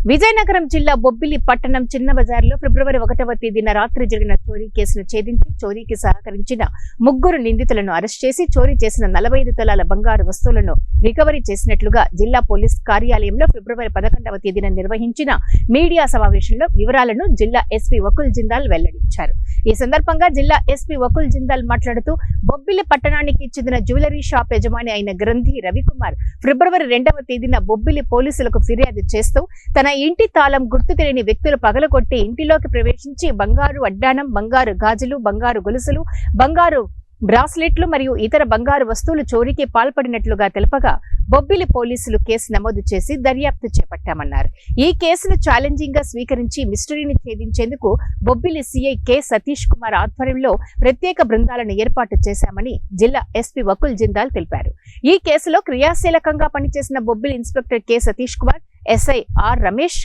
విజయనగరం జిల్లా బొబ్బిలి పట్టణం చిన్న బజార్లో ఫిబ్రవరి 1వ తేదీన రాత్రి జరిగిన చోరీ కేసును ఛేదించి చోరీకి సహకరించిన ముగ్గురు నిందితులను అరెస్ట్ చేసి చోరీ చేసిన 45 తులాల బంగారు వస్తువులను రికవరీ చేసినట్లుగా జిల్లా పోలీస్ కార్యాలయంలో ఫిబ్రవరి 11వ తేదీన నిర్వహించిన మీడియా సమావేశంలో వివరాలను జిల్లా ఎస్పీ వకుల్ జిందాల్ వెల్లడించారు. ఈ సందర్భంగా జిల్లా ఎస్పీ వకుల్ జిందాల్ మాట్లాడుతూ బొబ్బిలి పట్టణానికి చెందిన జ్యువెలరీ షాప్ యజమాని అయిన గ్రంథి రవికుమార్ ఫిబ్రవరి 2వ తేదీన బొబ్బిలి పోలీసులకు ఫిర్యాదు చేస్తూ తన ఇంటి తాళం గుర్తు తెలియని వ్యక్తులు పగలగొట్టి ఇంటిలోకి ప్రవేశించి బంగారు అడ్డానం, బంగారు గాజులు, బంగారు గొలుసులు, బంగారు బ్రాస్లెట్లు మరియు ఇతర బంగారు వస్తువులు చోరీకి పాల్పడినట్లుగా తెలపగా బొబ్బిలి పోలీసులు కేసు నమోదు చేసి దర్యాప్తు చేపట్టామన్నారు. ఈ కేసును ఛాలెంజింగ్ గా స్వీకరించి మిస్టరీని ఛేదించేందుకు బొబ్బిలి సిఐ కె సతీష్ కుమార్ ఆధ్వర్యంలో ప్రత్యేక బృందాలను ఏర్పాటు చేశామని జిల్లా ఎస్పీ వకుల్ జిందాల్ తెలిపారు. ఈ కేసులో క్రియాశీలకంగా పనిచేసిన Bobbili inspector K Satish Kumar, SI R Ramesh,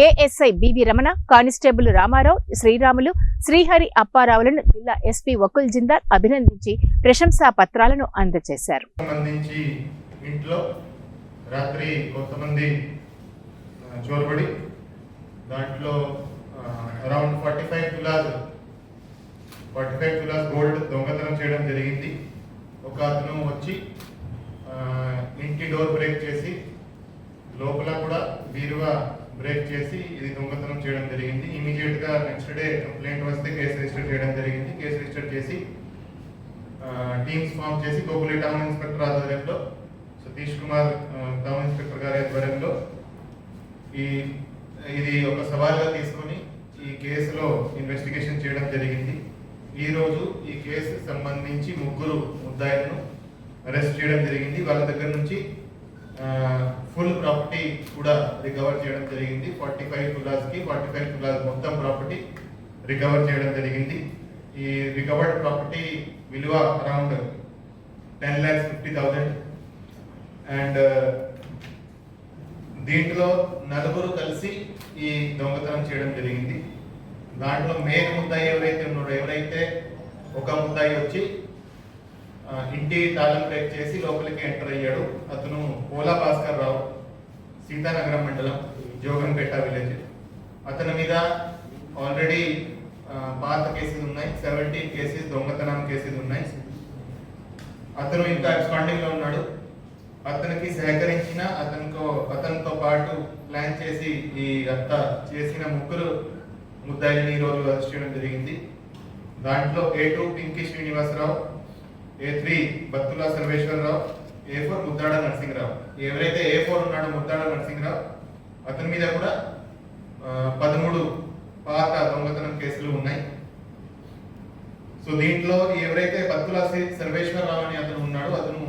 ASI BV Ramana, constable Ramarao, Sriramulu, Srihari అప్పారావులను జిల్లా ఎస్పీ వకుల్ జిందాల్ అభినందించి ప్రశంసా పత్రాలను అందజేశారు. ఇంట్లో రాత్రి కొంతమంది చోరుబడి దాంట్లో అరౌండ్ 45 తులాస్ గోల్డ్ దొంగతనం చేయడం జరిగింది. ఒక అతను వచ్చి ఇంటి డోర్ బ్రేక్ చేసి లోపల కూడా బీరువా బ్రేక్ చేసి ఇది దొంగతనం చేయడం జరిగింది. ఇమీడియట్ గా నెక్స్ట్ డే కంప్లైంట్ వస్తే కేసు రిజిస్టర్ చేయడం జరిగింది. కేసు రిజిస్టర్ చేసి టీమ్స్ ఫామ్ చేసి బొబ్బిలి టౌన్ ఇన్స్పెక్టర్ ఆధ్వర్యంలో సతీష్ కుమార్ టౌన్ ఇన్స్పెక్టర్ గారి ఆధ్వర్యంలో ఇది ఒక సవాల్గా తీసుకొని ఈ కేసులో ఇన్వెస్టిగేషన్ చేయడం జరిగింది. ఈ రోజు ఈ కేసు సంబంధించి ముగ్గురు ముద్దాయిలను అరెస్ట్ చేయడం జరిగింది. వాళ్ళ దగ్గర నుంచి ఫుల్ ప్రాపర్టీ కూడా రికవర్ చేయడం జరిగింది. 45 తులాస్ మొత్తం ప్రాపర్టీ రికవర్ చేయడం జరిగింది. ఈ రికవర్డ్ ప్రాపర్టీ విలువ అరౌండ్ 10,50,000 అండ్ దీంట్లో నలుగురు కలిసి ఈ దొంగతనం చేయడం జరిగింది. దాంట్లో మెయిన్ ముద్దాయి ఎవరైతే ఉన్నారో, ఎవరైతే ఒక ముద్దాయి వచ్చి ఇంటి తాళం బ్రేక్ చేసి లోపలికి ఎంటర్ అయ్యాడు, అతను పోలా భాస్కర్ రావు, సీతానగరం మండలం, జోగంపేట విలేజ్. అతని మీద ఆల్రెడీ పాత కేసులు ఉన్నాయి, 17 కేసెస్ దొంగతనం కేసులు ఉన్నాయి. అతను ఇంకా ఎక్స్పాండింగ్ లో ఉన్నాడు. అతనికి సహకరించిన అతనితో పాటు ప్లాన్ చేసి ఈ అంతా చేసిన ముగ్గురు ముద్దాయిని ఈ రోజు అరెస్ట్ చేయడం జరిగింది. దాంట్లో A2 Pinky Srinivasarao, A3 Battula Sarveswara Rao, A4 Muddada Narasimharao. ఎవరైతే A4 ఉన్నాడో ముద్దాడ నరసింహరావు, అతని మీద కూడా 13 పాత దొంగతనం కేసులు ఉన్నాయి. సో దీంట్లో ఎవరైతే బత్తుల సర్వేశ్వరరావు అని అతను ఉన్నాడో, అతను